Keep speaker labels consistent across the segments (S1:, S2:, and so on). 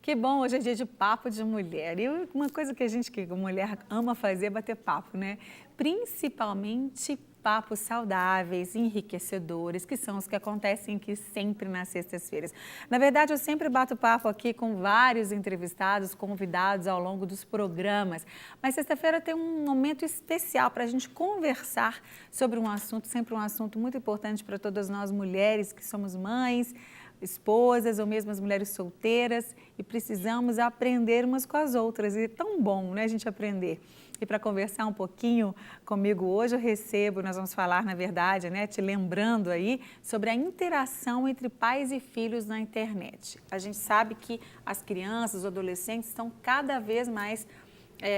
S1: Que bom, hoje é dia de papo de mulher. E uma coisa que que mulher ama fazer é bater papo, né? Principalmente papos saudáveis, enriquecedores, que são os que acontecem aqui sempre nas sextas-feiras. Na verdade, eu sempre bato papo aqui com vários entrevistados, convidados ao longo dos programas. Mas sexta-feira tem um momento especial para a gente conversar sobre um assunto, sempre um assunto muito importante para todas nós mulheres que somos mães, esposas ou mesmo as mulheres solteiras e precisamos aprender umas com as outras. E é tão bom, né, a gente aprender. E para conversar um pouquinho comigo hoje, nós vamos falar, na verdade, né, te lembrando aí, sobre a interação entre pais e filhos na internet. A gente sabe que as crianças, os adolescentes estão cada vez mais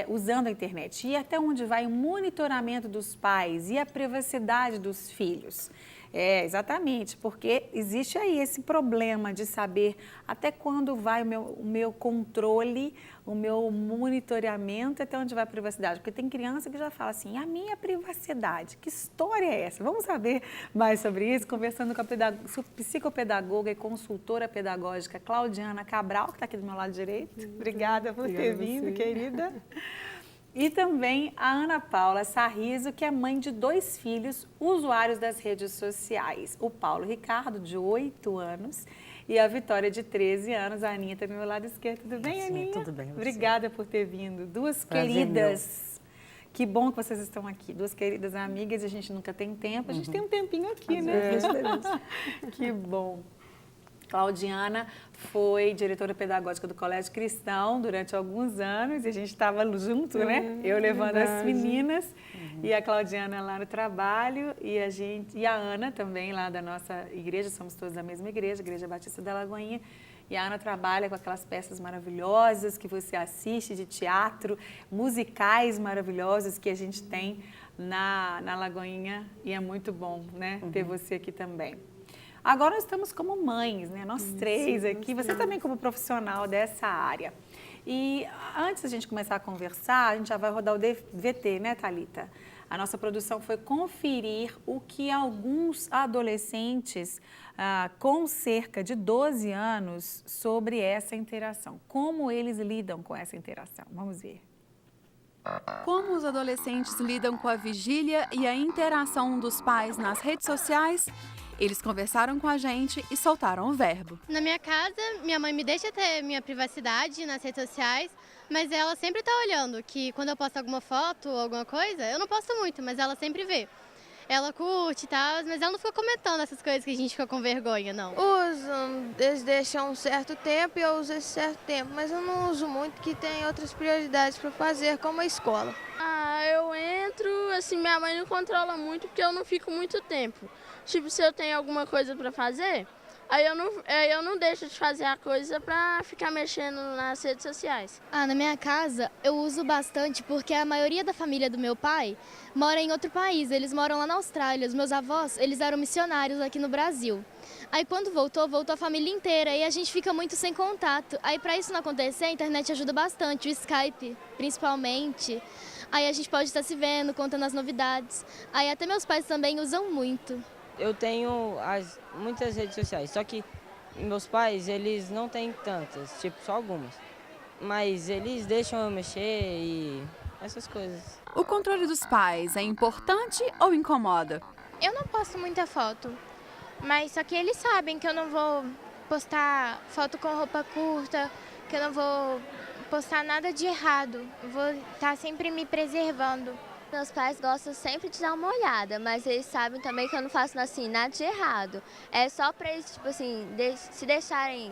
S1: usando a internet. E até onde vai o monitoramento dos pais e a privacidade dos filhos? Exatamente, porque existe aí esse problema de saber até quando vai o meu controle, o meu monitoramento, até onde vai a privacidade. Porque tem criança que já fala assim, a minha privacidade, que história é essa? Vamos saber mais sobre isso, conversando com a psicopedagoga e consultora pedagógica Claudiana Cabral, que está aqui do meu lado direito. Obrigada por ter vindo, querida. E também a Ana Paula Sarriso, que é mãe de 2 filhos usuários das redes sociais. O Paulo Ricardo, de 8 anos, e a Vitória, de 13 anos. A Aninha está do meu lado esquerdo. Tudo bem, Aninha?
S2: Tudo bem.
S1: Obrigada por ter vindo. 2
S2: Prazer
S1: queridas. Meu. Que bom que vocês estão aqui. 2 queridas amigas, a gente nunca tem tempo. A gente tem um tempinho aqui, né? Que bom. Claudiana foi diretora pedagógica do Colégio Cristão durante alguns anos e a gente estava junto, né? Eu levando as meninas e a Claudiana lá no trabalho e a Ana também lá da nossa igreja, somos todos da mesma igreja, Igreja Batista da Lagoinha. E a Ana trabalha com aquelas peças maravilhosas que você assiste de teatro, musicais maravilhosos que a gente tem na Lagoinha e é muito bom, né? Ter você aqui também. Agora nós estamos como mães, né? Nós 3 aqui, você também como profissional dessa área. E antes da gente começar a conversar, a gente já vai rodar o VT, né, Thalita? A nossa produção foi conferir o que alguns adolescentes com cerca de 12 anos sobre essa interação. Como eles lidam com essa interação? Vamos ver.
S3: Como os adolescentes lidam com a vigília e a interação dos pais nas redes sociais? Eles conversaram com a gente e soltaram o verbo.
S4: Na minha casa, minha mãe me deixa ter minha privacidade nas redes sociais, mas ela sempre tá olhando, que quando eu posto alguma foto ou alguma coisa, eu não posto muito, mas ela sempre vê. Ela curte e tal, mas ela não fica comentando essas coisas que a gente fica com vergonha, não.
S5: Usam, eles deixam um certo tempo e eu uso esse certo tempo, mas eu não uso muito, que tem outras prioridades para fazer, como a escola.
S6: Eu entro, assim, minha mãe não controla muito porque eu não fico muito tempo. Tipo, se eu tenho alguma coisa para fazer, aí eu não deixo de fazer a coisa para ficar mexendo nas redes sociais.
S4: Na minha casa eu uso bastante porque a maioria da família do meu pai mora em outro país. Eles moram lá na Austrália. Os meus avós, eles eram missionários aqui no Brasil. Aí quando voltou a família inteira e a gente fica muito sem contato. Aí para isso não acontecer, a internet ajuda bastante, o Skype principalmente. Aí a gente pode estar se vendo, contando as novidades. Aí até meus pais também usam muito.
S7: Eu tenho muitas redes sociais, só que meus pais, eles não têm tantas, tipo, só algumas. Mas eles deixam eu mexer e essas coisas.
S3: O controle dos pais é importante ou incomoda?
S5: Eu não posto muita foto, mas só que eles sabem que eu não vou postar foto com roupa curta, que eu não vou postar nada de errado. Eu vou estar sempre me preservando.
S8: Meus pais gostam sempre de dar uma olhada, mas eles sabem também que eu não faço assim, nada de errado. É só para eles, tipo assim, se deixarem...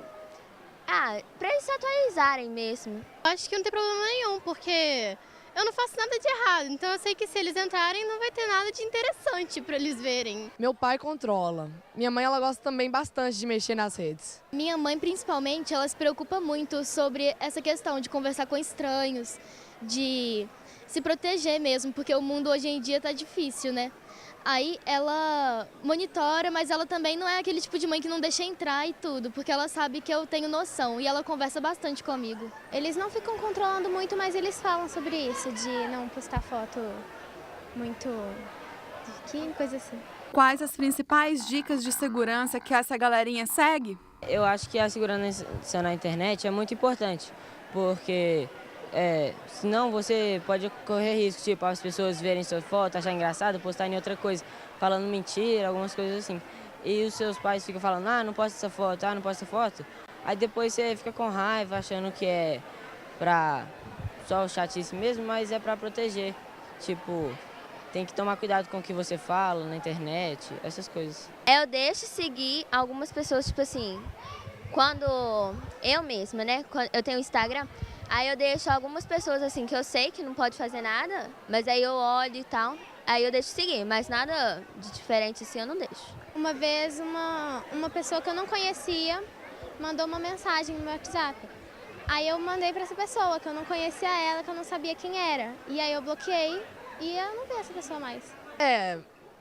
S8: para eles se atualizarem mesmo.
S4: Acho que não tem problema nenhum, porque eu não faço nada de errado. Então eu sei que se eles entrarem não vai ter nada de interessante para eles verem.
S9: Meu pai controla. Minha mãe, ela gosta também bastante de mexer nas redes.
S4: Minha mãe, principalmente, ela se preocupa muito sobre essa questão de conversar com estranhos, de se proteger mesmo, porque o mundo hoje em dia tá difícil, né? Aí ela monitora, mas ela também não é aquele tipo de mãe que não deixa entrar e tudo, porque ela sabe que eu tenho noção e ela conversa bastante comigo.
S5: Eles não ficam controlando muito, mas eles falam sobre isso, de não postar foto muito... que coisa assim.
S3: Quais as principais dicas de segurança que essa galerinha segue?
S7: Eu acho que a segurança na internet é muito importante, porque senão você pode correr risco, tipo, as pessoas verem sua foto, achar engraçado, postarem outra coisa, falando mentira, algumas coisas assim. E os seus pais ficam falando, ah, não posta essa foto, ah, não posta essa foto. Aí depois você fica com raiva, achando que é pra só chatice mesmo, mas é pra proteger. Tipo, tem que tomar cuidado com o que você fala na internet, essas coisas.
S8: Eu deixo seguir algumas pessoas, tipo assim, quando eu mesma, né, quando eu tenho Instagram, aí eu deixo algumas pessoas assim que eu sei que não pode fazer nada, mas aí eu olho e tal, aí eu deixo seguir, mas nada de diferente assim eu não deixo.
S2: Uma vez uma pessoa que eu não conhecia mandou uma mensagem no meu WhatsApp. Aí eu mandei para essa pessoa, que eu não conhecia ela, que eu não sabia quem era. E aí eu bloqueei e eu não vi essa pessoa mais.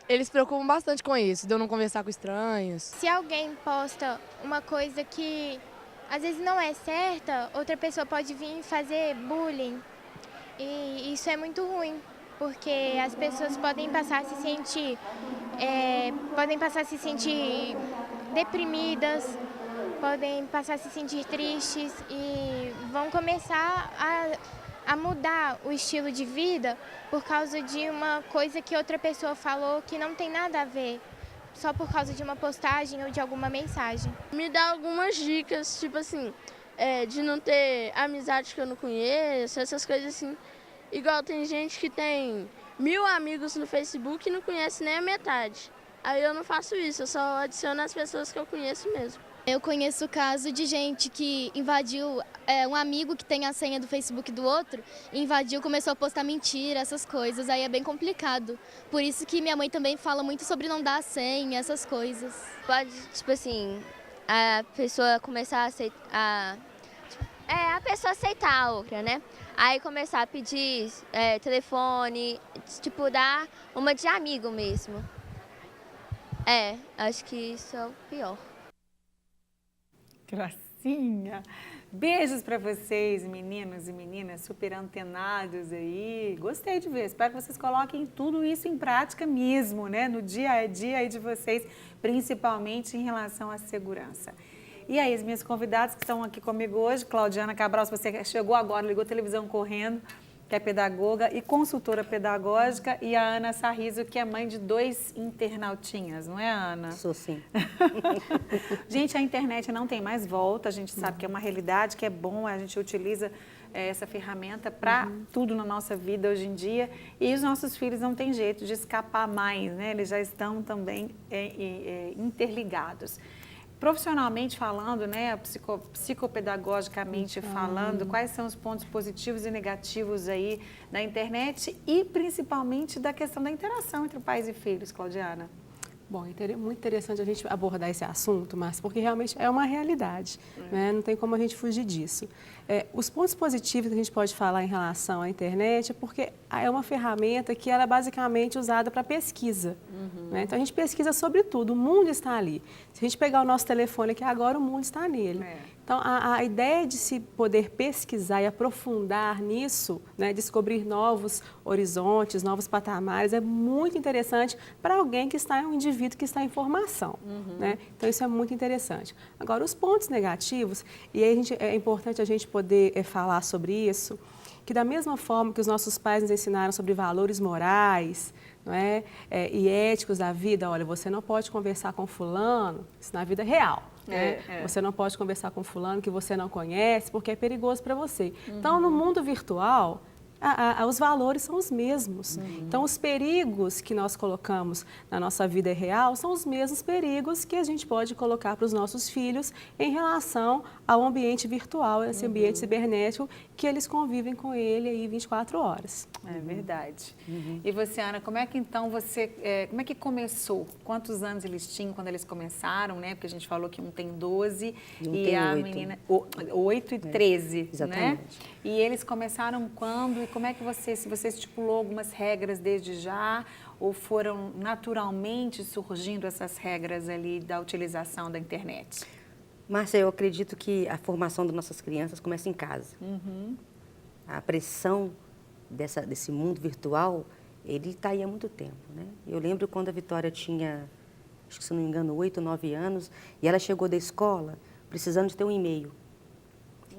S9: Eles se preocupam bastante com isso, de eu não conversar com estranhos.
S5: Se alguém posta uma coisa que às vezes não é certa, outra pessoa pode vir fazer bullying. E isso é muito ruim, porque as pessoas podem passar a se sentir deprimidas, podem passar a se sentir tristes e vão começar a mudar o estilo de vida por causa de uma coisa que outra pessoa falou que não tem nada a ver, só por causa de uma postagem ou de alguma mensagem.
S6: Me dá algumas dicas, tipo assim, de não ter amizade que eu não conheço, essas coisas assim. Igual tem gente que tem 1000 amigos no Facebook e não conhece nem a metade. Aí eu não faço isso, eu só adiciono as pessoas que eu conheço mesmo.
S4: Eu conheço o caso de gente que invadiu, um amigo que tem a senha do Facebook do outro, invadiu, começou a postar mentira, essas coisas, aí é bem complicado. Por isso que minha mãe também fala muito sobre não dar a senha, essas coisas.
S8: Pode, tipo assim, a pessoa começar a aceitar, a pessoa aceitar a outra, né? Aí começar a pedir telefone, tipo, dar uma de amigo mesmo. Acho que isso é o pior.
S1: Gracinha! Beijos para vocês, meninos e meninas super antenados aí. Gostei de ver. Espero que vocês coloquem tudo isso em prática mesmo, né? No dia a dia aí de vocês, principalmente em relação à segurança. E aí, as minhas convidadas que estão aqui comigo hoje, Claudiana Cabral, se você chegou agora, ligou a televisão correndo, que é pedagoga e consultora pedagógica, e a Ana Sarriso, que é mãe de 2 internautinhas, não é, Ana?
S10: Sou sim.
S1: Gente, a internet não tem mais volta, a gente sabe que é uma realidade, que é bom, a gente utiliza essa ferramenta para tudo na nossa vida hoje em dia, e os nossos filhos não têm jeito de escapar mais, né? Eles já estão também interligados. Profissionalmente falando, né, psicopedagogicamente falando, quais são os pontos positivos e negativos aí da internet e principalmente da questão da interação entre pais e filhos, Claudiana?
S11: Bom, é muito interessante a gente abordar esse assunto, Márcia, porque realmente é uma realidade, né? Não tem como a gente fugir disso. Os pontos positivos que a gente pode falar em relação à internet é porque é uma ferramenta que ela é basicamente usada para pesquisa. Né? Então, a gente pesquisa sobre tudo, o mundo está ali. Se a gente pegar o nosso telefone aqui agora, o mundo está nele. Então, a ideia de se poder pesquisar e aprofundar nisso, né, descobrir novos horizontes, novos patamares, é muito interessante para alguém que está, um indivíduo que está em formação. Né? Então, isso é muito interessante. Agora, os pontos negativos, e aí é importante a gente poder falar sobre isso, que da mesma forma que os nossos pais nos ensinaram sobre valores morais, não é? E éticos da vida, olha, você não pode conversar com fulano, isso na vida real. Né? Você não pode conversar com fulano que você não conhece, porque é perigoso para você. Então, no mundo virtual, os valores são os mesmos. Então, os perigos que nós colocamos na nossa vida real são os mesmos perigos que a gente pode colocar para os nossos filhos em relação ao ambiente virtual, esse ambiente cibernético, que eles convivem com ele aí 24 horas.
S1: É verdade. E você, Ana, como é que então como é que começou? Quantos anos eles tinham quando eles começaram, né? Porque a gente falou que um tem 12 e a 8. Menina 8 e 13,
S10: exatamente.
S1: Né? E eles começaram quando? E como é que se você estipulou algumas regras desde já ou foram naturalmente surgindo essas regras ali da utilização da internet?
S10: Márcia, eu acredito que a formação das nossas crianças começa em casa. A pressão desse mundo virtual, ele está aí há muito tempo, né? Eu lembro quando a Vitória tinha, acho que se não me engano, 8, 9 anos, e ela chegou da escola, precisando de ter um e-mail.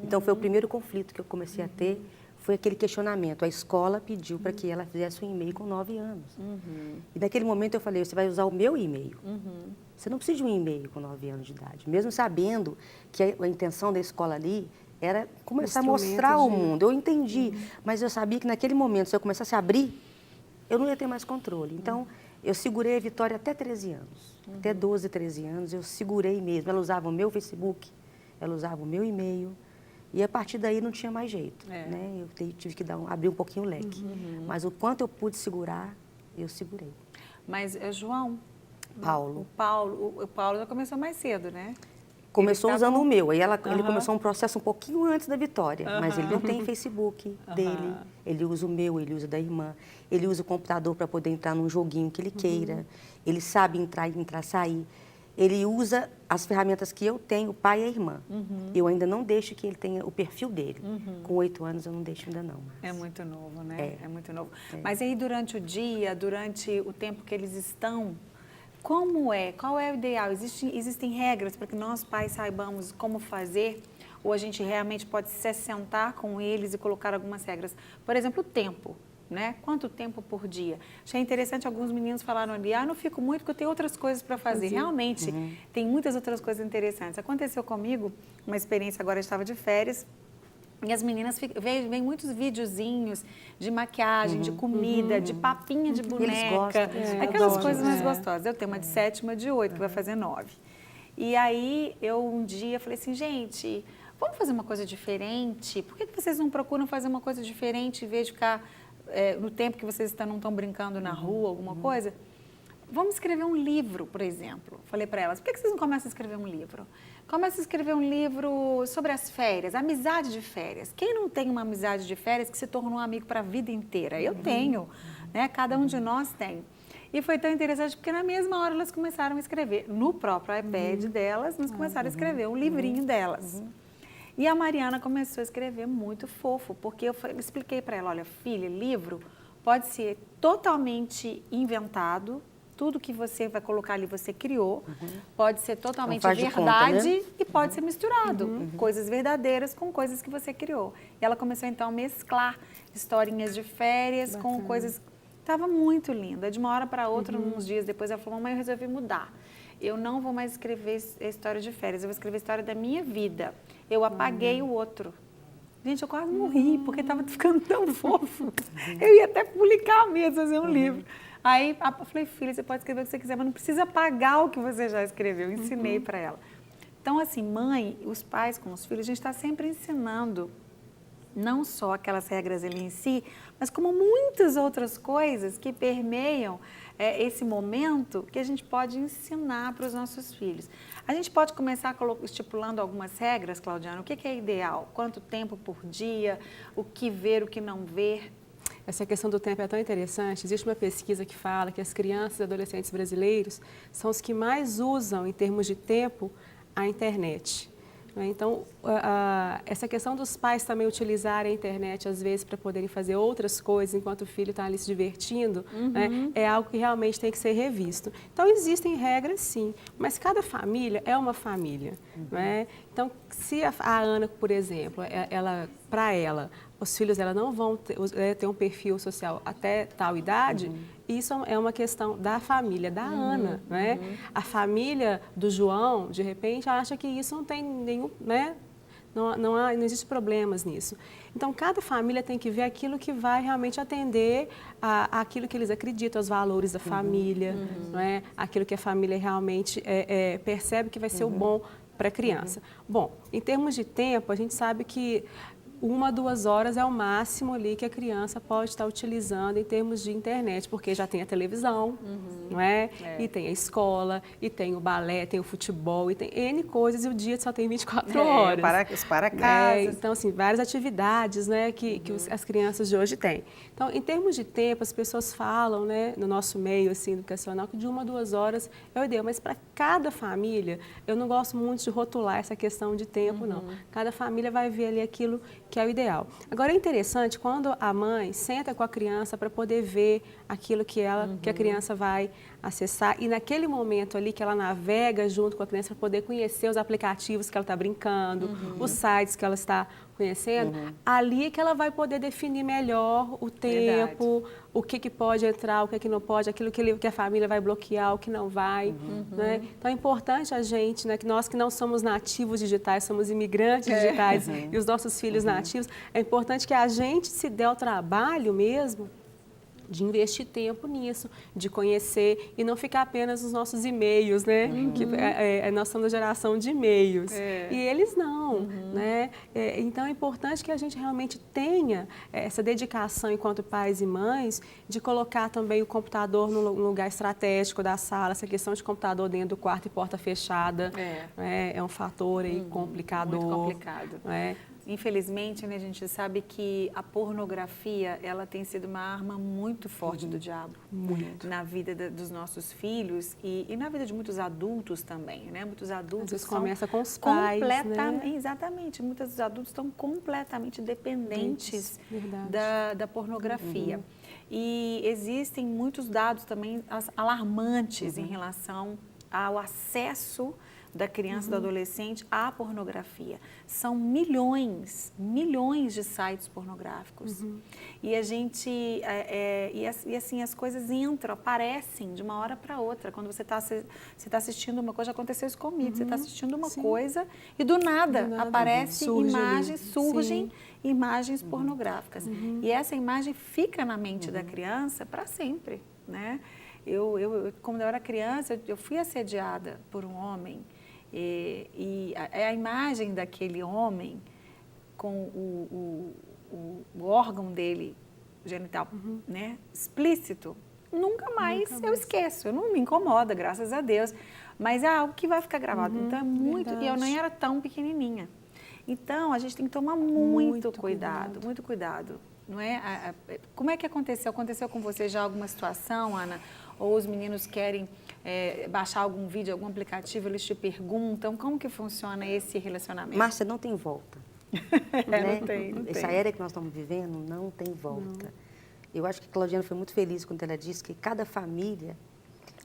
S10: Então, foi o primeiro conflito que eu comecei a ter, foi aquele questionamento. A escola pediu para que ela fizesse um e-mail com 9 anos. E naquele momento eu falei, você vai usar o meu e-mail. Você não precisa de um e-mail com 9 anos de idade. Mesmo sabendo que a intenção da escola ali era começar a mostrar ao mundo. Eu entendi, mas eu sabia que naquele momento, se eu começasse a abrir, eu não ia ter mais controle. Então, eu segurei a Vitória até 13 anos. Até 12, 13 anos, eu segurei mesmo. Ela usava o meu Facebook, ela usava o meu e-mail. E a partir daí não tinha mais jeito, né? Eu tive que abrir um pouquinho o leque. Mas o quanto eu pude segurar, eu segurei.
S1: Mas, João...
S10: Paulo.
S1: O Paulo já começou mais cedo, né?
S10: Começou usando o meu. Aí ele começou um processo um pouquinho antes da Vitória. Mas ele não tem Facebook dele. Ele usa o meu, ele usa da irmã. Ele usa o computador para poder entrar num joguinho que ele queira. Ele sabe entrar, sair. Ele usa as ferramentas que eu tenho, o pai e a irmã. Eu ainda não deixo que ele tenha o perfil dele. Com 8 anos eu não deixo ainda não. Mas...
S1: É muito novo, né? É muito novo. Mas aí durante o dia, durante o tempo que eles estão, como é? Qual é o ideal? Existem regras para que nós pais saibamos como fazer? Ou a gente realmente pode se sentar com eles e colocar algumas regras? Por exemplo, o tempo. Né? Quanto tempo por dia? Achei interessante, alguns meninos falaram ali, eu não fico muito porque eu tenho outras coisas para fazer. Realmente, tem muitas outras coisas interessantes. Aconteceu comigo uma experiência, agora eu estava de férias, e as meninas veem muitos videozinhos de maquiagem, de comida, de papinha de boneca.
S10: Eles gostam.
S1: Aquelas coisas mais gostosas. Eu tenho uma de 7, uma de 8, que vai fazer 9. E aí, eu um dia falei assim, gente, vamos fazer uma coisa diferente? Por que vocês não procuram fazer uma coisa diferente em vez de ficar... no tempo que vocês não estão brincando na rua, alguma coisa, vamos escrever um livro, por exemplo. Falei para elas, por que vocês não começam a escrever um livro? Começa a escrever um livro sobre as férias, amizade de férias. Quem não tem uma amizade de férias que se tornou um amigo para a vida inteira? Eu tenho, né? Cada um de nós tem. E foi tão interessante porque na mesma hora elas começaram a escrever. No próprio iPad delas, nós começaram a escrever um livrinho delas. E a Mariana começou a escrever muito fofo, porque eu expliquei para ela, olha, filha, livro pode ser totalmente inventado, tudo que você vai colocar ali você criou, pode ser totalmente verdade conta, né? E pode ser misturado, coisas verdadeiras com coisas que você criou. E ela começou então a mesclar historinhas de férias com coisas... Estava muito linda, de uma hora para outra, uns dias depois ela falou, mamãe, eu resolvi mudar. Eu não vou mais escrever a história de férias, eu vou escrever a história da minha vida. Eu apaguei o outro. Gente, eu quase morri, porque estava ficando tão fofo. Eu ia até publicar mesmo, fazer um livro. Aí eu falei, filha, você pode escrever o que você quiser, mas não precisa apagar o que você já escreveu. Eu ensinei para ela. Então, assim, mãe, os pais com os filhos, a gente está sempre ensinando não só aquelas regras ali em si, mas como muitas outras coisas que permeiam esse momento que a gente pode ensinar para os nossos filhos. A gente pode começar estipulando algumas regras, Claudiana, o que é ideal? Quanto tempo por dia? O que ver, o que não ver?
S11: Essa questão do tempo é tão interessante. Existe uma pesquisa que fala que as crianças e adolescentes brasileiros são os que mais usam, em termos de tempo, a internet. Então, essa questão dos pais também utilizarem a internet, às vezes, para poderem fazer outras coisas enquanto o filho está ali se divertindo, né, é algo que realmente tem que ser revisto. Então, existem regras, sim, mas cada família é uma família. Né? Então, se a Ana, por exemplo, para ela, os filhos dela não vão ter um perfil social até tal idade, isso é uma questão da família da Ana, né? A família do João, de repente, acha que isso não tem nenhum, né? Não existe problemas nisso. Então, cada família tem que ver aquilo que vai realmente atender àquilo que eles acreditam, aos valores da família, não é? Aquilo que a família realmente percebe que vai ser o bom para a criança. Bom, em termos de tempo, a gente sabe que 1, 2 horas é o máximo ali que a criança pode estar utilizando em termos de internet, porque já tem a televisão, não é? E tem a escola, e tem o balé, tem o futebol, e tem N coisas, e o dia só tem 24 horas.
S1: Os para-casas.
S11: Então, assim, várias atividades, né, que as crianças de hoje têm. Então, em termos de tempo, as pessoas falam, né, no nosso meio assim, educacional, que de 1 a 2 horas é o ideal, mas para cada família, eu não gosto muito de rotular essa questão de tempo, não. Cada família vai ver ali aquilo que é o ideal. Agora, é interessante quando a mãe senta com a criança para poder ver aquilo que a criança vai acessar e naquele momento ali que ela navega junto com a criança para poder conhecer os aplicativos que ela está brincando, os sites que ela está conhecendo, ali é que ela vai poder definir melhor o tempo, o que pode entrar, o que não pode, aquilo que a família vai bloquear, o que não vai. Né? Então é importante a gente, né, que nós que não somos nativos digitais, somos imigrantes digitais e os nossos filhos nativos, é importante que a gente se dê ao trabalho mesmo de investir tempo nisso, de conhecer e não ficar apenas nos nossos e-mails, né? Que, nós somos a geração de e-mails e eles não, né? Então é importante que a gente realmente tenha essa dedicação enquanto pais e mães de colocar também o computador no lugar estratégico da sala, essa questão de computador dentro do quarto e porta fechada é um fator aí complicador.
S1: Muito complicado.
S11: Né?
S1: Infelizmente, né, a gente sabe que a pornografia, ela tem sido uma arma muito forte do diabo na vida dos nossos filhos e na vida de muitos adultos também, né? Muitos adultos
S11: começa com os pais,
S1: completamente,
S11: né?
S1: Exatamente, muitos adultos estão completamente dependentes da pornografia. E existem muitos dados também alarmantes em relação ao acesso da criança e do adolescente à pornografia. São milhões de sites pornográficos. E a gente, e assim, as coisas aparecem de uma hora para outra. Quando você está assistindo uma coisa, já aconteceu isso comigo, você está assistindo uma coisa e do nada aparece imagens, surgem imagens pornográficas. E essa imagem fica na mente da criança para sempre, né? Quando eu era criança, eu fui assediada por um homem e a imagem daquele homem com o órgão dele genital, né, explícito, nunca mais eu esqueço. Eu não me incomoda, graças a Deus, mas é algo que vai ficar gravado. Então é muito, e eu nem era tão pequenininha. Então a gente tem que tomar muito cuidado. Não é? Como é que aconteceu? Aconteceu com você já alguma situação, Ana? Ou os meninos querem baixar algum vídeo, algum aplicativo, eles te perguntam como que funciona esse relacionamento?
S10: Márcia, não tem volta.
S1: Né? Não tem.
S10: Essa era que nós estamos vivendo não tem volta. Eu acho que a Claudiana foi muito feliz quando ela disse que cada família,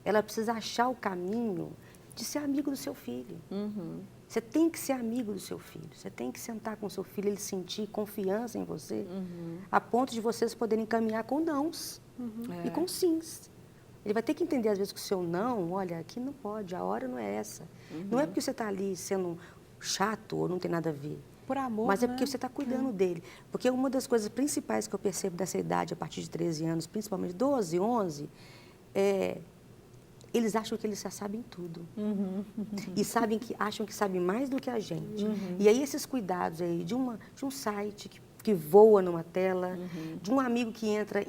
S10: ela precisa achar o caminho de ser amigo do seu filho. Você tem que ser amigo do seu filho, você tem que sentar com o seu filho, ele sentir confiança em você, a ponto de vocês poderem caminhar com nãos e com sims. Ele vai ter que entender, às vezes, que o seu não, olha, aqui não pode, a hora não é essa. Não é porque você está ali sendo chato ou não tem nada a ver.
S11: Por amor,
S10: mas é porque você está cuidando dele. Porque uma das coisas principais que eu percebo dessa idade, a partir de 13 anos, principalmente 12, 11, eles acham que eles já sabem tudo. E acham que sabem mais do que a gente. E aí esses cuidados aí de um site que voa numa tela, de um amigo que entra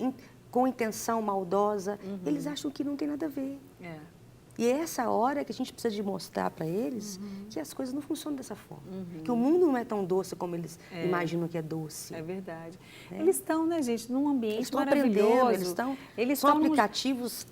S10: com intenção maldosa, eles acham que não tem nada a ver. E é essa hora que a gente precisa de mostrar para eles que as coisas não funcionam dessa forma. Que o mundo não é tão doce como eles imaginam que é doce.
S1: É verdade. Eles estão, né, gente, num ambiente
S10: maravilhoso. Eles
S1: estão
S10: aplicativos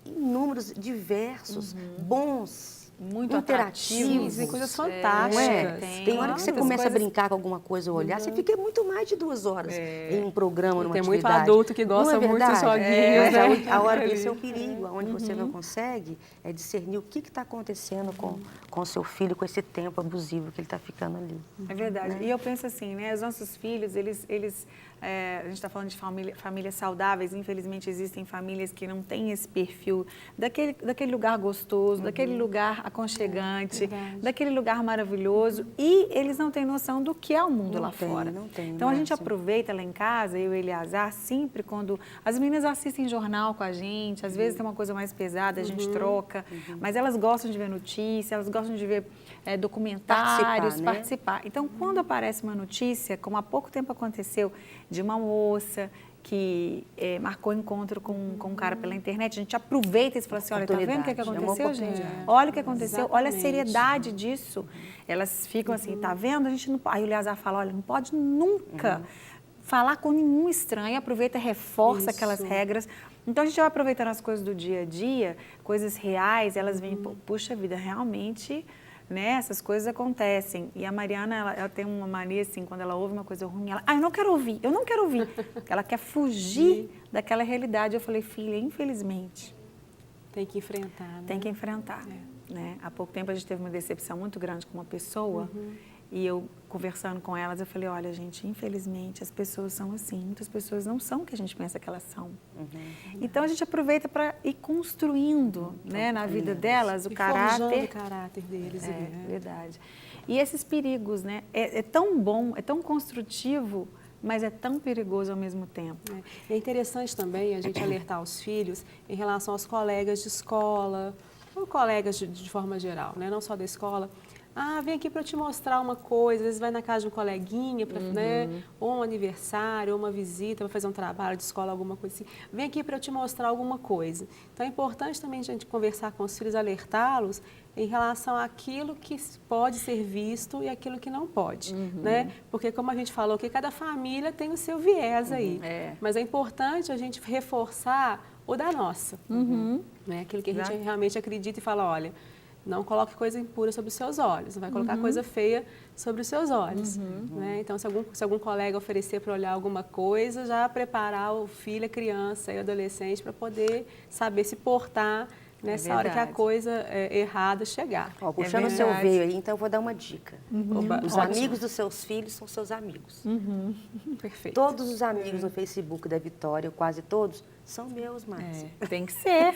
S10: inúmeros, diversos, bons,
S1: muito
S10: interativos.
S11: Tem coisas fantásticas.
S10: Tem hora que você começa a brincar com alguma coisa, olhar, você fica muito mais de 2 horas em um programa, numa atividade.
S11: Tem muito adulto que gosta muito dos joguinhos, né?
S10: A hora desse é o perigo, onde você não consegue discernir o que está acontecendo com o seu filho, com esse tempo abusivo que ele está ficando ali.
S1: É verdade. E eu penso assim, né? Os nossos filhos, a gente está falando de famílias saudáveis, infelizmente existem famílias que não têm esse perfil daquele lugar gostoso, daquele lugar aconchegante, daquele lugar maravilhoso, e eles não têm noção do que é o mundo lá fora. Então a gente aproveita lá em casa, eu e o Eleazar, sempre quando as meninas assistem jornal com a gente, às vezes tem uma coisa mais pesada, a gente troca, mas elas gostam de ver notícias, elas gostam de ver documentários, participar. Então quando aparece uma notícia, como há pouco tempo aconteceu, de uma moça que marcou encontro com um cara pela internet, a gente aproveita e fala assim, olha, tá vendo o que aconteceu, gente? Olha o que aconteceu, olha a seriedade disso. Elas ficam assim, tá vendo? A gente não... Aí o Eleazar fala, olha, não pode nunca falar com nenhum estranho, aproveita e reforça aquelas regras. Então a gente vai aproveitando as coisas do dia a dia, coisas reais, elas vêm, puxa vida, realmente... Né? Essas coisas acontecem. E a Mariana, ela tem uma mania assim, quando ela ouve uma coisa ruim, ela, eu não quero ouvir. Ela quer fugir daquela realidade. Eu falei, filha, infelizmente,
S11: Tem que enfrentar, né?
S1: Tem que enfrentar. Né? Há pouco tempo a gente teve uma decepção muito grande com uma pessoa e eu, conversando com elas, eu falei, olha, gente, infelizmente as pessoas são assim, muitas pessoas não são o que a gente pensa que elas são. Então a gente aproveita para ir construindo, né, na vida delas o caráter.
S11: O caráter deles.
S1: Verdade. E esses perigos, né? É tão bom, é tão construtivo, mas é tão perigoso ao mesmo tempo.
S11: É interessante também a gente alertar os filhos em relação aos colegas de escola, ou colegas de forma geral, né? Não só da escola. Ah, vem aqui para eu te mostrar uma coisa, às vezes vai na casa de um coleguinha, né? Ou um aniversário, ou uma visita, vai fazer um trabalho de escola, alguma coisa assim. Vem aqui para eu te mostrar alguma coisa. Então é importante também a gente conversar com os filhos, alertá-los em relação àquilo que pode ser visto e aquilo que não pode, né? Porque como a gente falou que cada família tem o seu viés aí, mas é importante a gente reforçar o da nossa, né? Aquilo que a gente realmente acredita e fala, olha, não coloque coisa impura sobre os seus olhos, não vai colocar coisa feia sobre os seus olhos. Né? Então, se algum colega oferecer para olhar alguma coisa, já preparar o filho, a criança e o adolescente para poder saber se portar nessa hora que a coisa errada chegar.
S10: Puxando o seu veio aí, então eu vou dar uma dica. Os amigos dos seus filhos são seus amigos.
S11: Perfeito.
S10: Todos os amigos no Facebook da Vitória, quase todos, são meus, Márcia.
S1: Tem que ser.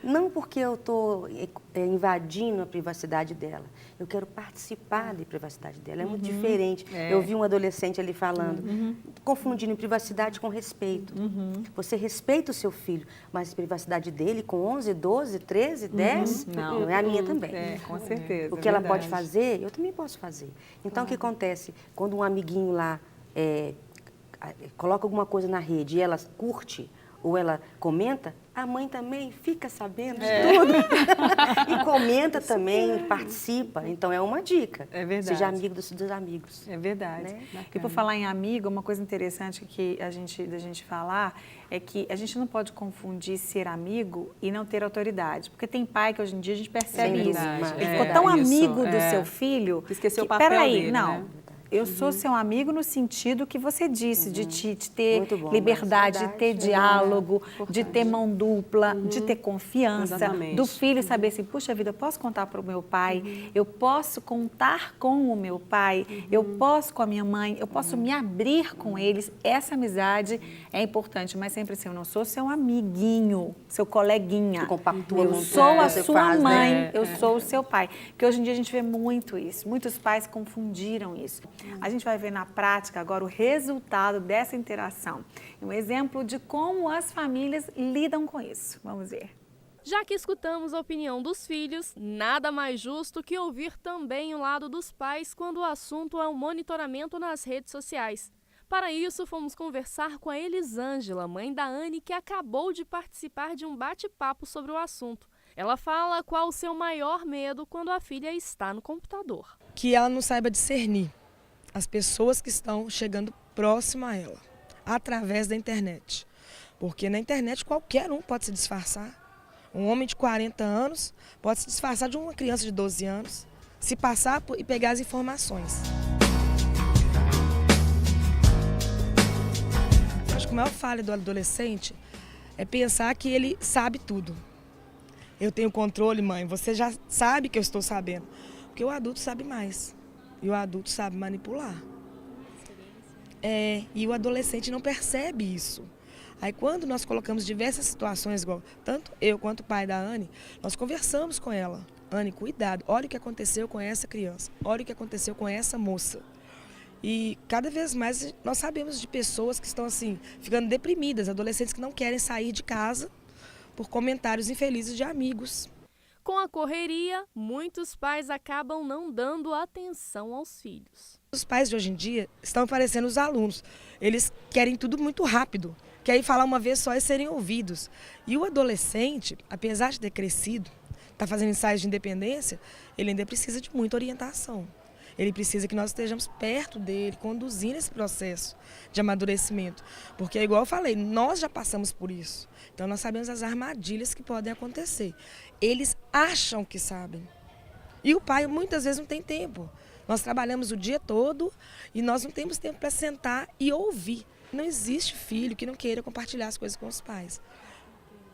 S10: Não porque eu estou invadindo a privacidade dela. Eu quero participar da privacidade dela. É muito diferente. Eu vi um adolescente ali falando, confundindo privacidade com respeito. Você respeita o seu filho, mas a privacidade dele com 11, 12, 13, 10, não é a minha também.
S1: Com certeza.
S10: O que ela pode fazer, eu também posso fazer. Então, o que acontece? Quando um amiguinho lá coloca alguma coisa na rede e ela curte ou ela comenta, a mãe também fica sabendo de tudo. E comenta também, participa. Então, é uma dica.
S1: É verdade.
S10: Seja amigo dos amigos.
S1: É verdade.
S10: Né?
S1: E por falar em amigo, uma coisa interessante que da gente falar é que a gente não pode confundir ser amigo e não ter autoridade. Porque tem pai que hoje em dia a gente percebe isso. Ele ficou tão amigo do seu filho
S11: que esqueceu o papel dele,
S1: não.
S11: Né?
S1: Eu sou seu amigo no sentido que você disse, de ter liberdade, de ter diálogo, de ter mão dupla, de ter confiança, do filho saber assim, puxa vida, eu posso contar para o meu pai, eu posso contar com o meu pai, eu posso com a minha mãe, eu posso me abrir com eles. Essa amizade é importante, mas sempre assim, eu não sou seu amiguinho, seu coleguinha. Eu sou a sua mãe, eu sou o seu pai. Porque hoje em dia a gente vê muito isso, muitos pais confundiram isso. A gente vai ver na prática agora o resultado dessa interação. Um exemplo de como as famílias lidam com isso. Vamos ver.
S12: Já que escutamos a opinião dos filhos, nada mais justo que ouvir também o lado dos pais quando o assunto é o monitoramento nas redes sociais. Para isso, fomos conversar com a Elisângela, mãe da Anne, que acabou de participar de um bate-papo sobre o assunto. Ela fala qual o seu maior medo quando a filha está no computador.
S13: Que ela não saiba discernir as pessoas que estão chegando próximo a ela, através da internet. Porque na internet qualquer um pode se disfarçar. Um homem de 40 anos pode se disfarçar de uma criança de 12 anos, se passar e pegar as informações. Eu acho que a maior falha do adolescente é pensar que ele sabe tudo. Eu tenho controle, mãe, você já sabe que eu estou sabendo. Porque o adulto sabe mais. E o adulto sabe manipular. E o adolescente não percebe isso. Aí quando nós colocamos diversas situações, igual tanto eu quanto o pai da Anne, nós conversamos com ela. Anne, cuidado, olha o que aconteceu com essa criança, olha o que aconteceu com essa moça. E cada vez mais nós sabemos de pessoas que estão assim, ficando deprimidas, adolescentes que não querem sair de casa por comentários infelizes de amigos.
S12: Com a correria, muitos pais acabam não dando atenção aos filhos.
S13: Os pais de hoje em dia estão parecendo os alunos. Eles querem tudo muito rápido, querem falar uma vez só e serem ouvidos. E o adolescente, apesar de ter crescido, está fazendo ensaios de independência, ele ainda precisa de muita orientação. Ele precisa que nós estejamos perto dele, conduzindo esse processo de amadurecimento. Porque, igual eu falei, nós já passamos por isso. Então, nós sabemos as armadilhas que podem acontecer. Eles acham que sabem. E o pai, muitas vezes, não tem tempo. Nós trabalhamos o dia todo e nós não temos tempo para sentar e ouvir. Não existe filho que não queira compartilhar as coisas com os pais.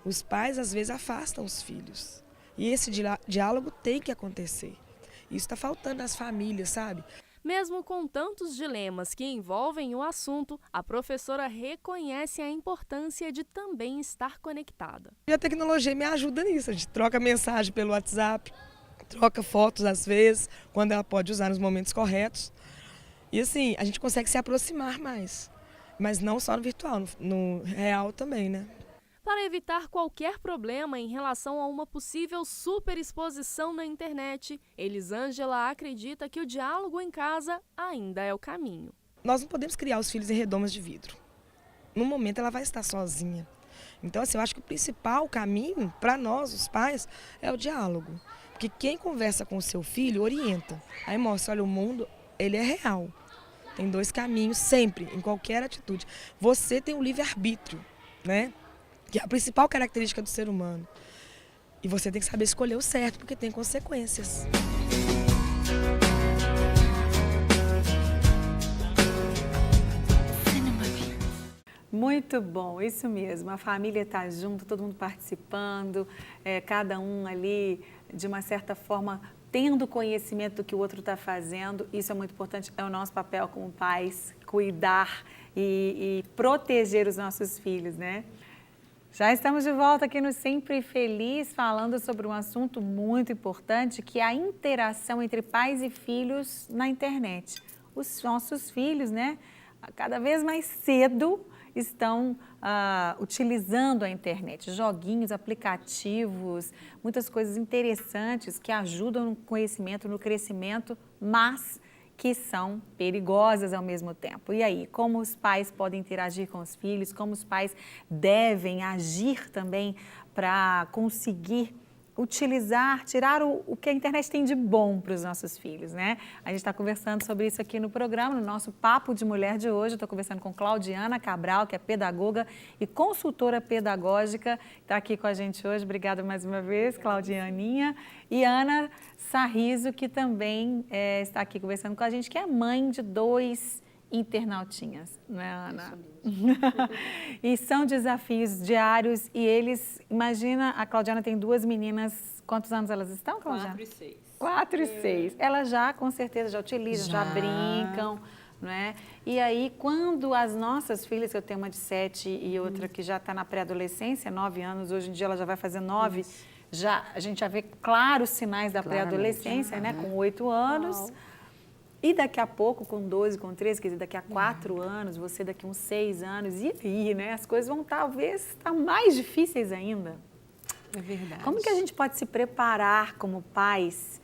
S13: Os pais, às vezes, afastam os filhos. E esse diálogo tem que acontecer. Isso está faltando nas famílias, sabe?
S12: Mesmo com tantos dilemas que envolvem o assunto, a professora reconhece a importância de também estar conectada.
S13: E a tecnologia me ajuda nisso. A gente troca mensagem pelo WhatsApp, troca fotos às vezes, quando ela pode usar nos momentos corretos. E assim, a gente consegue se aproximar mais. Mas não só no virtual, no real também, né?
S12: Para evitar qualquer problema em relação a uma possível superexposição na internet, Elisângela acredita que o diálogo em casa ainda é o caminho.
S13: Nós não podemos criar os filhos em redomas de vidro. No momento ela vai estar sozinha. Então, assim, eu acho que o principal caminho para nós, os pais, é o diálogo. Porque quem conversa com o seu filho orienta. Aí mostra, olha, o mundo, ele é real. Tem 2 caminhos sempre, em qualquer atitude. Você tem o livre-arbítrio, né? Que é a principal característica do ser humano. E você tem que saber escolher o certo, porque tem consequências.
S1: Muito bom, isso mesmo. A família está junto, todo mundo participando, cada um ali, de uma certa forma, tendo conhecimento do que o outro está fazendo. Isso é muito importante, é o nosso papel como pais, cuidar e proteger os nossos filhos, né? Já estamos de volta aqui no Sempre Feliz, falando sobre um assunto muito importante, que é a interação entre pais e filhos na internet. Os nossos filhos, né, cada vez mais cedo estão utilizando a internet, joguinhos, aplicativos, muitas coisas interessantes que ajudam no conhecimento, no crescimento, mas que são perigosas ao mesmo tempo. E aí, como os pais podem interagir com os filhos, como os pais devem agir também para conseguir utilizar, tirar o que a internet tem de bom para os nossos filhos, né? A gente está conversando sobre isso aqui no programa, no nosso Papo de Mulher de hoje. Eu estou conversando com Claudiana Cabral, que é pedagoga e consultora pedagógica, está aqui com a gente hoje. Obrigada mais uma vez, Claudianinha. E Ana Sarriso, que também está aqui conversando com a gente, que é mãe de 2 internautinhas, não é, Ana? E são desafios diários e eles, imagina, a Claudiana tem 2 meninas, quantos anos elas estão, Claudiana?
S14: 4 e 6.
S1: 4 e 6. Elas já, com certeza, já utilizam, já brincam, não é? E aí, quando as nossas filhas, que eu tenho uma de 7 e outra que já está na pré-adolescência, 9 anos, hoje em dia ela já vai fazer 9, a gente já vê claros sinais da pré-adolescência, né? Com 8 anos. Uau. E daqui a pouco, com 12, com 13, quer dizer, daqui a 4 anos, você daqui a uns 6 anos, e aí, né? As coisas vão talvez estar mais difíceis ainda.
S11: É verdade.
S1: Como que a gente pode se preparar como pais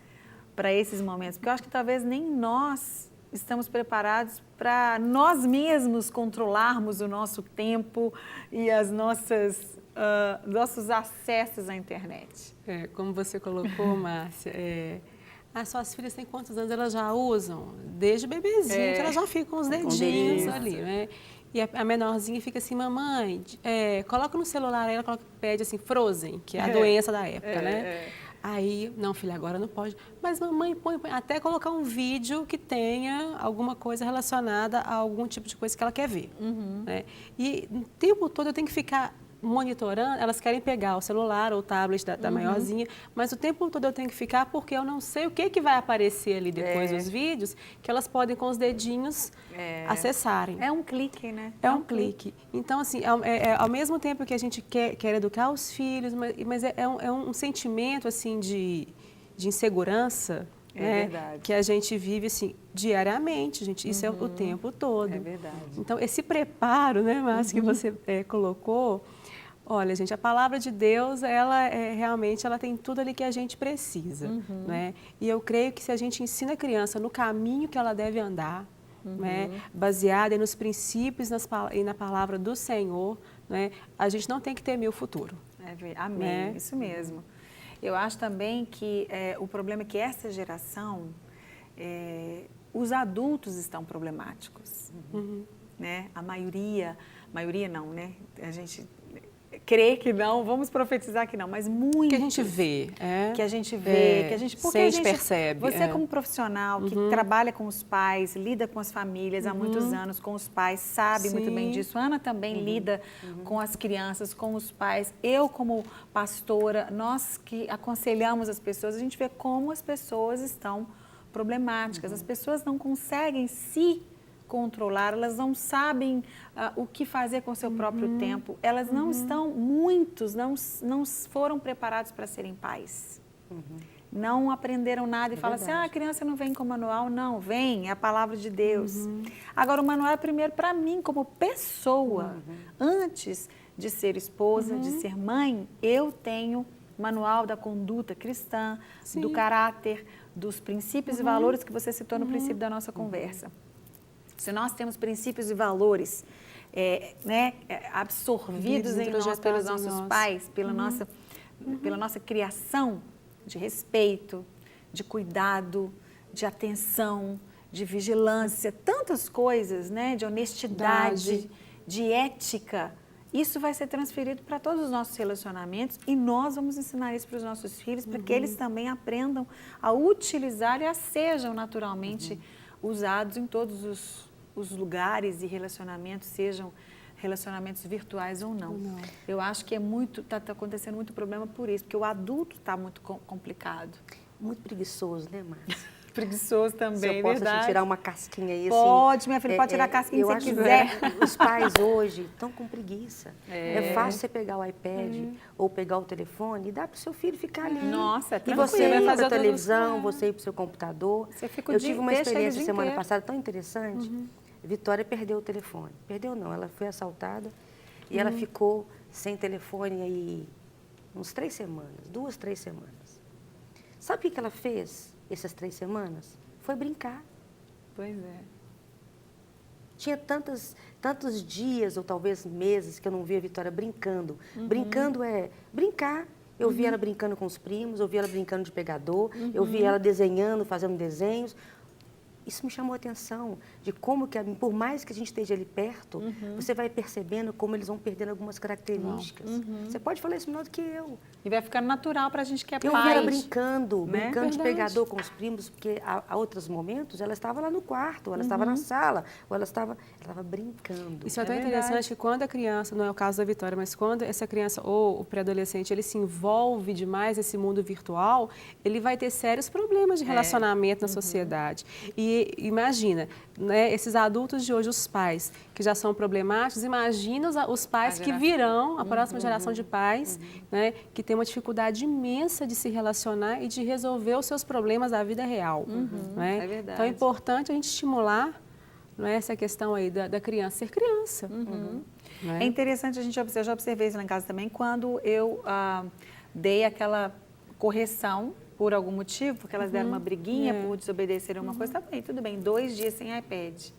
S1: para esses momentos? Porque eu acho que talvez nem nós estamos preparados para nós mesmos controlarmos o nosso tempo e as nossos acessos à internet.
S11: Como você colocou, Márcia, as suas filhas têm quantos anos? Elas já usam? Desde bebezinho, que elas já ficam com os dedinhos ali, né? E a menorzinha fica assim, mamãe, coloca no celular, aí ela pede assim, Frozen, que é a doença da época, né? Aí, não, filha, agora não pode. Mas mamãe, põe, até colocar um vídeo que tenha alguma coisa relacionada a algum tipo de coisa que ela quer ver. Né? E o tempo todo eu tenho que ficar monitorando, elas querem pegar o celular ou o tablet da maiorzinha, mas o tempo todo eu tenho que ficar porque eu não sei o que vai aparecer ali depois nos vídeos, que elas podem com os dedinhos acessarem.
S1: É um clique, né?
S11: É um clique. Então, assim, ao mesmo tempo que a gente quer educar os filhos, mas é um sentimento, assim, de insegurança, né, que a gente vive assim diariamente, gente. Isso é o tempo todo.
S1: É verdade.
S11: Então, esse preparo, né, Márcia, que você colocou, olha, gente, a palavra de Deus, ela realmente ela tem tudo ali que a gente precisa, né? E eu creio que se a gente ensina a criança no caminho que ela deve andar, né, baseada nos princípios e na palavra do Senhor, né, a gente não tem que temer o futuro.
S1: Amém,
S11: né?
S1: Isso mesmo. Eu acho também que o problema é que essa geração, os adultos estão problemáticos, né? A maioria não, né? A gente crer que não, vamos profetizar que não, mas muitos.
S11: Que a gente vê,
S1: que a gente vê, que a gente porque
S11: sente,
S1: a gente
S11: percebe.
S1: Você como profissional que trabalha com os pais, lida com as famílias há muitos anos, com os pais, sabe muito bem disso. Ana também lida com as crianças, com os pais. Eu como pastora, nós que aconselhamos as pessoas, a gente vê como as pessoas estão problemáticas. As pessoas não conseguem se controlar, elas não sabem o que fazer com o seu próprio tempo. Elas não estão, muitos não foram preparados para serem pais. Não aprenderam nada e falam assim, a criança não vem com manual. Não, vem, é a palavra de Deus. Agora, o manual é primeiro para mim, como pessoa. Antes de ser esposa, de ser mãe, eu tenho manual da conduta cristã, do caráter, dos princípios e valores que você citou no princípio da nossa conversa. Se nós temos princípios e valores absorvidos em nós pelos nossos pais, pela nossa criação de respeito, de cuidado, de atenção, de vigilância, tantas coisas, né, de honestidade, de ética, isso vai ser transferido para todos os nossos relacionamentos e nós vamos ensinar isso para os nossos filhos, para que eles também aprendam a utilizar e a sejam naturalmente usados em todos os lugares e relacionamentos, sejam relacionamentos virtuais ou não. Eu acho que está acontecendo muito problema por isso, porque o adulto está muito complicado.
S10: Muito preguiçoso, né, Márcia?
S1: Preguiçoso também,
S10: se eu posso
S1: verdade.
S10: Tirar uma casquinha aí,
S1: pode,
S10: assim,
S1: minha filha, pode tirar a casquinha se
S10: você
S1: quiser.
S10: Os pais hoje estão com preguiça. É fácil você pegar o iPad ou pegar o telefone e dar para o seu filho ficar ali.
S1: Nossa,
S10: e você ir para a televisão, você ir para o seu computador. Eu tive uma experiência semana passada tão interessante. Vitória perdeu o telefone. Perdeu não, ela foi assaltada e ela ficou sem telefone aí uns 3 semanas, 2, 3 semanas. Sabe o que ela fez essas 3 semanas? Foi brincar.
S1: Pois é.
S10: Tinha tantos dias ou talvez meses que eu não via a Vitória brincando. Brincando é brincar. Eu vi ela brincando com os primos, eu vi ela brincando de pegador, eu vi ela desenhando, fazendo desenhos. Isso me chamou a atenção de como que, por mais que a gente esteja ali perto, você vai percebendo como eles vão perdendo algumas características. Você pode falar isso melhor do que eu.
S1: E vai ficando natural para a gente que é pai.
S10: Eu vi ela brincando de pegador com os primos, porque há outros momentos ela estava lá no quarto, ela estava na sala, ou ela estava brincando.
S11: Isso é tão interessante que quando a criança, não é o caso da Vitória, mas quando essa criança ou o pré-adolescente, ele se envolve demais nesse mundo virtual, ele vai ter sérios problemas de relacionamento na sociedade. E imagina, né, esses adultos de hoje, os pais que já são problemáticos, imagina os pais que virão, a próxima geração de pais, né, que tem uma dificuldade imensa de se relacionar e de resolver os seus problemas da vida real. Né?
S1: É verdade.
S11: Então é importante a gente estimular, não é, essa questão aí da criança ser criança.
S1: Né? É interessante, eu já observei isso lá em casa também, quando eu dei aquela correção por algum motivo, porque elas deram uma briguinha por desobedecerem uma coisa, tá bem, tudo bem, 2 dias sem iPad.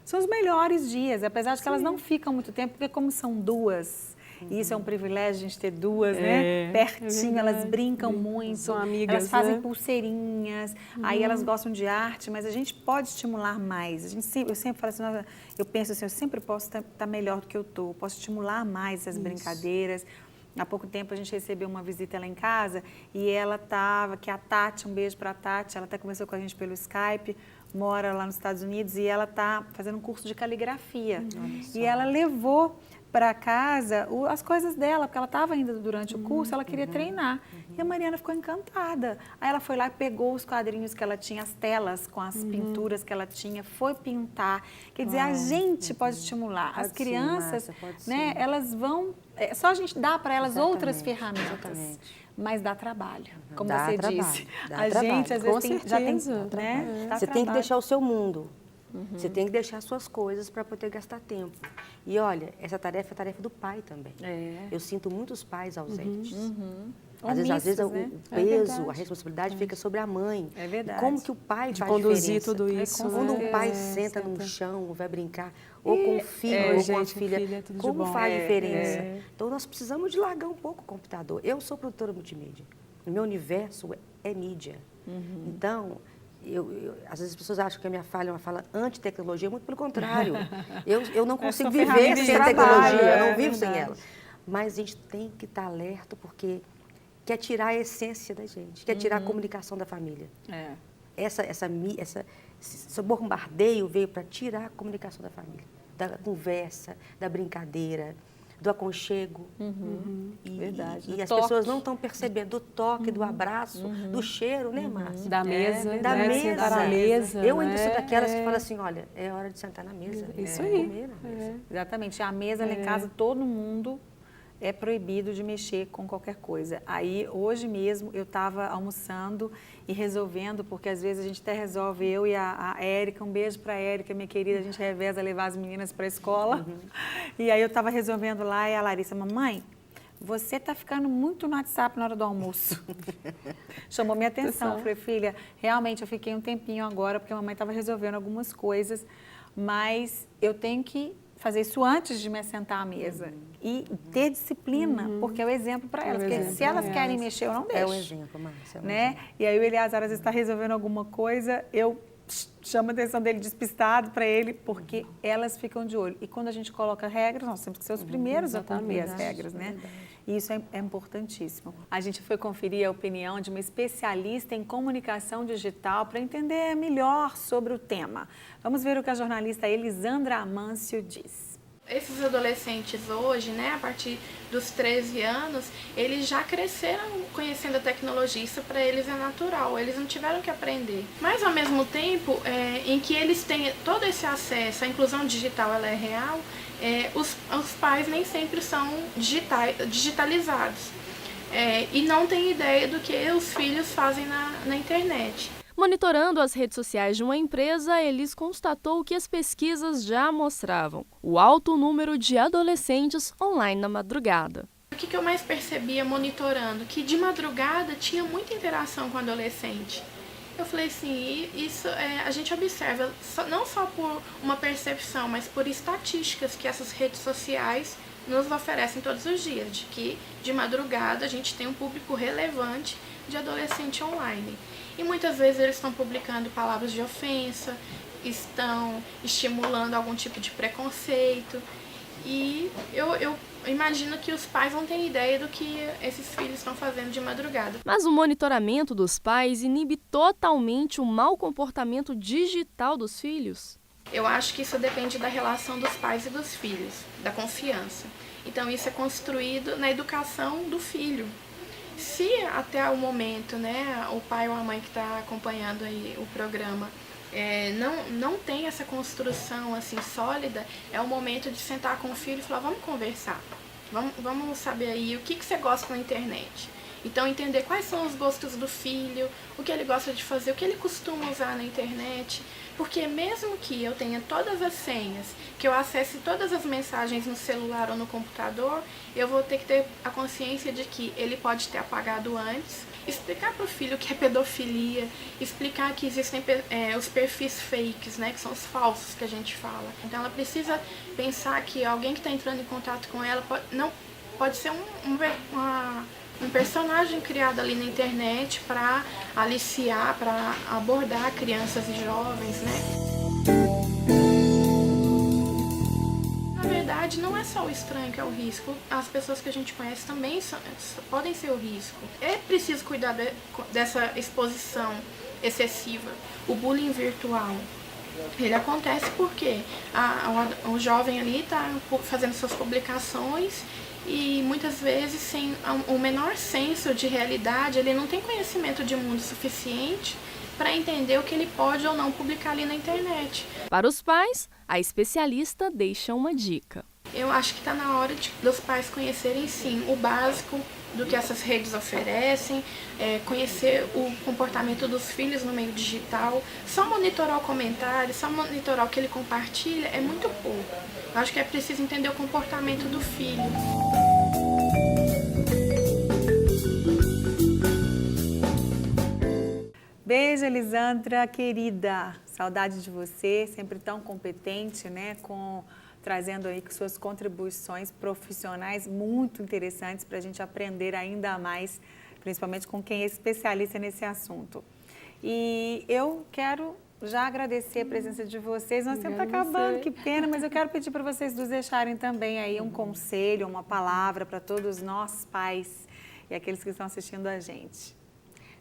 S1: São os melhores dias, apesar de que elas não ficam muito tempo, porque como são 2, e isso é um privilégio a gente ter 2, né? Pertinho, elas brincam muito,
S11: são amigas,
S1: elas fazem pulseirinhas, aí elas gostam de arte, mas a gente pode estimular mais. Eu sempre falo assim, nossa, eu penso assim, eu sempre posso estar melhor do que eu estou, posso estimular mais essas brincadeiras. Há pouco tempo a gente recebeu uma visita lá em casa e ela estava, que é a Tati, um beijo para a Tati, ela até conversou com a gente pelo Skype, mora lá nos Estados Unidos e ela está fazendo um curso de caligrafia. E ela levou para casa as coisas dela, porque ela estava ainda durante o curso, ela queria treinar. E a Mariana ficou encantada. Aí ela foi lá e pegou os quadrinhos que ela tinha, as telas com as pinturas que ela tinha, foi pintar. Quer dizer, a gente pode estimular. As crianças, né, elas vão... só a gente dá para elas outras ferramentas, mas dá trabalho, como você disse. A gente, às vezes, já tem... Né,
S10: você tem que deixar o seu mundo. Você tem que deixar suas coisas para poder gastar tempo. E olha, essa tarefa é a tarefa do pai também. Eu sinto muitos pais ausentes. Às vezes o peso, a responsabilidade fica sobre a mãe.
S1: É verdade.
S10: E como que o pai faz
S11: conduzir
S10: diferença?
S11: Tudo isso.
S10: Quando um pai senta no chão, vai brincar, ou com o filho, ou com a filha, como faz diferença? Então, nós precisamos de largar um pouco o computador. Eu sou produtora multimídia. O meu universo é mídia. Então... às vezes as pessoas acham que a minha fala é uma fala anti-tecnologia, muito pelo contrário. Eu não consigo viver sem a tecnologia, eu não vivo sem ela. mas a gente tem que estar alerta porque quer tirar a essência da gente, quer tirar a comunicação da família. Esse bombardeio veio para tirar a comunicação da família, da conversa, da brincadeira, do aconchego.
S1: Verdade.
S10: E as pessoas não estão percebendo do toque, do abraço, do cheiro, né, Márcia?
S11: Da mesa,
S10: da
S11: né?
S10: mesa.
S11: Sentar à mesa.
S10: Eu ainda sou daquelas que falam assim, olha, é hora de sentar na mesa.
S11: Isso aí.
S10: Comer na mesa.
S1: Exatamente. A mesa lá em casa, todo mundo é proibido de mexer com qualquer coisa. Aí, hoje mesmo, eu estava almoçando e resolvendo, porque às vezes a gente até resolve, eu e a Érica, um beijo para a Érica, minha querida, a gente reveza levar as meninas para a escola. E aí eu estava resolvendo lá e a Larissa, mamãe, você está ficando muito no WhatsApp na hora do almoço. Chamou minha atenção. Eu falei, filha, realmente eu fiquei um tempinho agora, porque a mamãe estava resolvendo algumas coisas, mas eu tenho que fazer isso antes de me sentar à mesa. E ter disciplina, porque é o exemplo para elas. Porque se elas querem mexer, eu não deixo.
S10: É o exemplo, Márcia.
S1: Né? E aí o Eliazar às vezes está resolvendo alguma coisa, eu chamo a atenção dele despistado para ele, porque elas ficam de olho. E quando a gente coloca regras, nós temos que ser os primeiros a cumprir as regras, né? E isso é importantíssimo. A gente foi conferir a opinião de uma especialista em comunicação digital para entender melhor sobre o tema. Vamos ver o que a jornalista Elisandra Amâncio diz.
S14: Esses adolescentes hoje, né, a partir dos 13 anos, eles já cresceram conhecendo a tecnologia, isso para eles é natural, eles não tiveram que aprender. Mas ao mesmo tempo, em que eles têm todo esse acesso, a inclusão digital ela é real, os pais nem sempre são digitalizados e não têm ideia do que os filhos fazem na internet.
S12: Monitorando as redes sociais de uma empresa, Elis constatou o que as pesquisas já mostravam: o alto número de adolescentes online na madrugada.
S14: O que eu mais percebia monitorando? Que de madrugada tinha muita interação com o adolescente. Eu falei assim, isso a gente observa não só por uma percepção, mas por estatísticas que essas redes sociais nos oferecem todos os dias, de que de madrugada a gente tem um público relevante de adolescente online. E muitas vezes eles estão publicando palavras de ofensa, estão estimulando algum tipo de preconceito. E eu imagino que os pais não têm ideia do que esses filhos estão fazendo de madrugada.
S12: Mas o monitoramento dos pais inibe totalmente o mau comportamento digital dos filhos?
S14: Eu acho que isso depende da relação dos pais e dos filhos, da confiança. Então isso é construído na educação do filho. Se até o momento, né, o pai ou a mãe que está acompanhando aí o programa não tem essa construção assim sólida, é o momento de sentar com o filho e falar, vamos conversar, vamos saber aí o que você gosta na internet. Então entender quais são os gostos do filho, o que ele gosta de fazer, o que ele costuma usar na internet, porque mesmo que eu tenha todas as senhas, que eu acesse todas as mensagens no celular ou no computador, eu vou ter que ter a consciência de que ele pode ter apagado antes, explicar para o filho o que é pedofilia, explicar que existem os perfis fakes, né, que são os falsos que a gente fala. Então ela precisa pensar que alguém que está entrando em contato com ela pode ser um personagem criado ali na internet para aliciar, para abordar crianças e jovens, né? Na verdade, não é só o estranho que é o risco, as pessoas que a gente conhece também podem ser o risco. É preciso cuidar dessa exposição excessiva. O bullying virtual, ele acontece porque o jovem ali está fazendo suas publicações e muitas vezes sem o menor senso de realidade, ele não tem conhecimento de mundo suficiente para entender o que ele pode ou não publicar ali na internet.
S12: Para os pais, a especialista deixa uma dica.
S14: Eu acho que está na hora dos pais conhecerem sim o básico do que essas redes oferecem, conhecer o comportamento dos filhos no meio digital. Só monitorar o comentário, só monitorar o que ele compartilha é muito pouco. Eu acho que é preciso entender o comportamento do filho.
S1: Beijo, Elisandra, querida. Saudade de você, sempre tão competente, né? Trazendo aí suas contribuições profissionais muito interessantes para a gente aprender ainda mais, principalmente com quem é especialista nesse assunto. E eu quero já agradecer a presença de vocês. Nosso tempo está acabando, que pena, mas eu quero pedir para vocês nos deixarem também aí um conselho, uma palavra para todos nós pais e aqueles que estão assistindo a gente.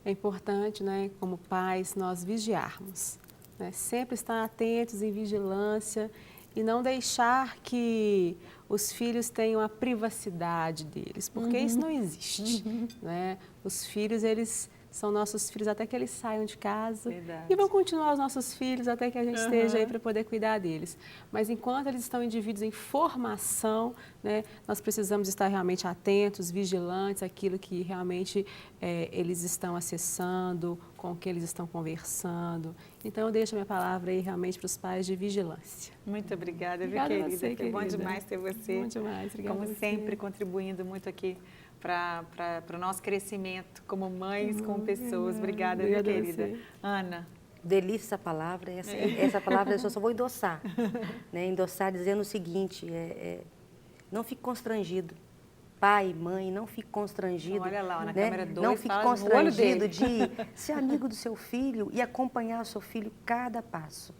S11: É importante, né, como pais, nós vigiarmos, né? Sempre estar atentos, em vigilância e não deixar que os filhos tenham a privacidade deles, porque isso não existe, né? Os filhos, eles são nossos filhos até que eles saiam de casa. Verdade. E vão continuar os nossos filhos até que a gente esteja aí para poder cuidar deles. Mas enquanto eles estão indivíduos em formação, né, nós precisamos estar realmente atentos, vigilantes, àquilo que realmente eles estão acessando, com o que eles estão conversando. Então, eu deixo a minha palavra aí realmente para os pais de vigilância.
S1: Muito obrigada,
S11: Obrigada
S1: viu, querida?
S11: a você,
S1: Foi bom
S11: querida.
S1: demais ter você.
S11: Bom demais, obrigada.
S1: Como sempre, contribuindo muito aqui para o nosso crescimento como mães, como pessoas. Obrigada, viu, querida? Ana.
S10: Delícia essa palavra. Essa palavra eu só vou endossar. Né? Endossar dizendo o seguinte, não fique constrangido. Pai, mãe, não fique constrangido.
S1: Olha lá, na
S10: né?
S1: câmera 2,
S10: não fique constrangido de ser amigo do seu filho e acompanhar o seu filho cada passo.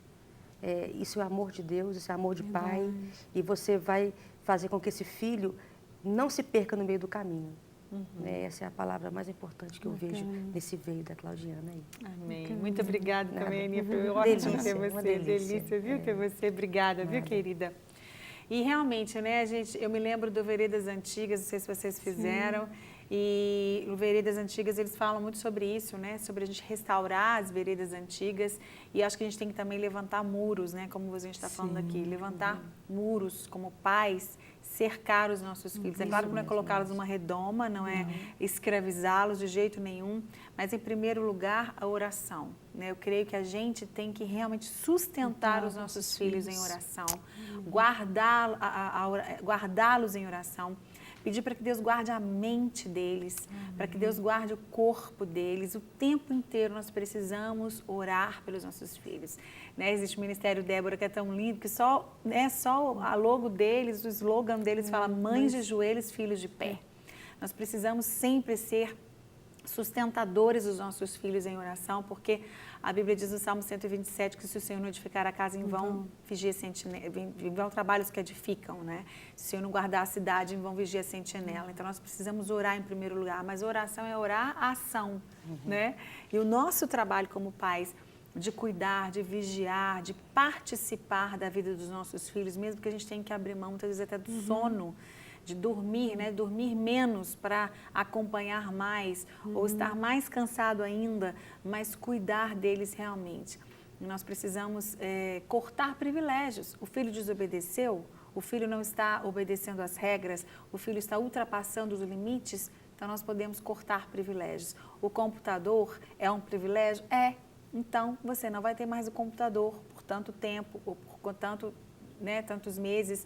S10: Isso é amor de Deus, isso é amor de pai. E você vai fazer com que esse filho não se perca no meio do caminho. Essa é a palavra mais importante que eu vejo nesse veio da Claudiana aí.
S1: Amém. Muito obrigada também, Aninha. Foi ótimo ter você. Delícia, viu, ter você. Obrigada, viu, querida? E realmente, né, eu me lembro do Veredas Antigas, não sei se vocês fizeram, e o Veredas Antigas, eles falam muito sobre isso, né, sobre a gente restaurar as veredas antigas, e acho que a gente tem que também levantar muros, né, como a gente está falando aqui, levantar muros como pais, cercar os nossos filhos. É claro que não é colocá-los numa redoma, não é escravizá-los de jeito nenhum, mas em primeiro lugar a oração. Né? Eu creio que a gente tem que realmente sustentar os nossos filhos em oração, guardá-los em oração, pedir para que Deus guarde a mente deles, para que Deus guarde o corpo deles. O tempo inteiro nós precisamos orar pelos nossos filhos. Né? Existe o Ministério Débora, que é tão lindo, que só a logo deles, o slogan deles fala mães de joelhos, filhos de pé. Nós precisamos sempre ser sustentadores dos nossos filhos em oração, porque a Bíblia diz no Salmo 127 que se o Senhor não edificar a casa, em vão vigia sentinela, em vão trabalhos que edificam, né? Se o Senhor não guardar a cidade, em vão vigia sentinela. Então nós precisamos orar em primeiro lugar, mas a oração é orar a ação, né? E o nosso trabalho como pais de cuidar, de vigiar, de participar da vida dos nossos filhos, mesmo que a gente tenha que abrir mão, muitas vezes até do sono, de dormir, né? Dormir menos para acompanhar mais, ou estar mais cansado ainda, mas cuidar deles realmente. E nós precisamos cortar privilégios. O filho desobedeceu, o filho não está obedecendo às regras, o filho está ultrapassando os limites, então nós podemos cortar privilégios. O computador é um privilégio? Então você não vai ter mais o computador por tanto tempo, ou por tantos meses,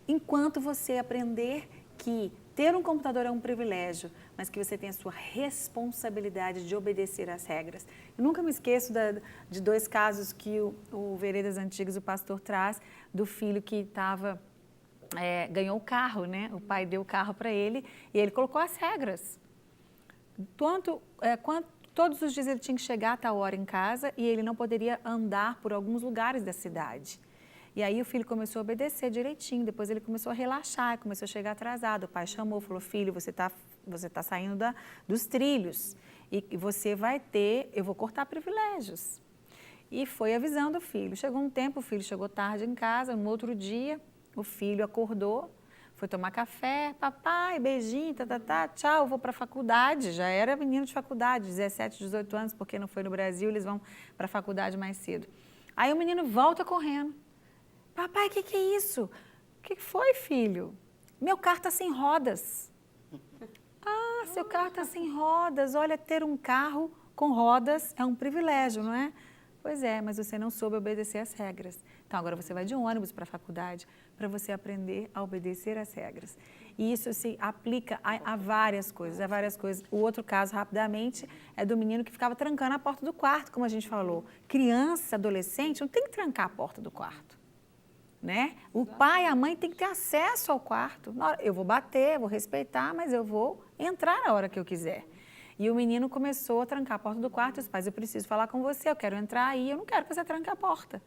S1: enquanto você aprender que ter um computador é um privilégio, mas que você tem a sua responsabilidade de obedecer às regras. Eu nunca me esqueço de dois casos que o Veredas Antigas, o pastor traz, do filho que ganhou o carro, né? O pai deu o carro para ele e ele colocou as regras. Todos os dias ele tinha que chegar a tal hora em casa e ele não poderia andar por alguns lugares da cidade. E aí o filho começou a obedecer direitinho, depois ele começou a relaxar, começou a chegar atrasado. O pai chamou, falou, filho, você tá saindo dos trilhos e você vai eu vou cortar privilégios. E foi avisando o filho. Chegou um tempo, o filho chegou tarde em casa, no outro dia, o filho acordou, foi tomar café, papai, beijinho, tchau, eu vou para a faculdade. Já era menino de faculdade, 17, 18 anos, porque não foi no Brasil, eles vão para a faculdade mais cedo. Aí o menino volta correndo. Papai, o que é isso? O que foi, filho? Meu carro está sem rodas. Ah, seu carro está sem rodas. Olha, ter um carro com rodas é um privilégio, não é? Pois é, mas você não soube obedecer às regras. Então, agora você vai de ônibus para a faculdade para você aprender a obedecer às regras. E isso se aplica a várias coisas, O outro caso, rapidamente, é do menino que ficava trancando a porta do quarto, como a gente falou. Criança, adolescente, não tem que trancar a porta do quarto. Né? O pai e a mãe têm que ter acesso ao quarto. Eu vou bater, vou respeitar, mas eu vou entrar na hora que eu quiser. E o menino começou a trancar a porta do quarto e os pais, eu preciso falar com você, eu quero entrar aí, eu não quero que você tranque a porta.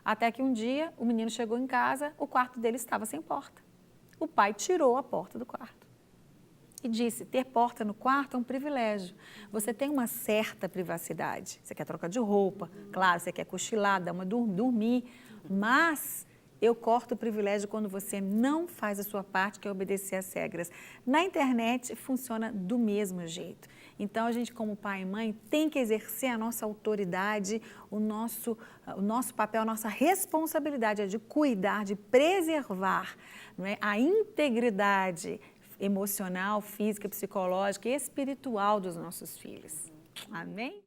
S1: Até que um dia o menino chegou em casa, o quarto dele estava sem porta. O pai tirou a porta do quarto e disse, ter porta no quarto é um privilégio. Você tem uma certa privacidade. Você quer trocar de roupa, claro, você quer cochilar, dar uma dormir, mas eu corto o privilégio quando você não faz a sua parte, que é obedecer às regras. Na internet funciona do mesmo jeito. Então, a gente como pai e mãe tem que exercer a nossa autoridade, o nosso papel, a nossa responsabilidade é de cuidar, de preservar, não é, a integridade emocional, física, psicológica e espiritual dos nossos filhos. Amém?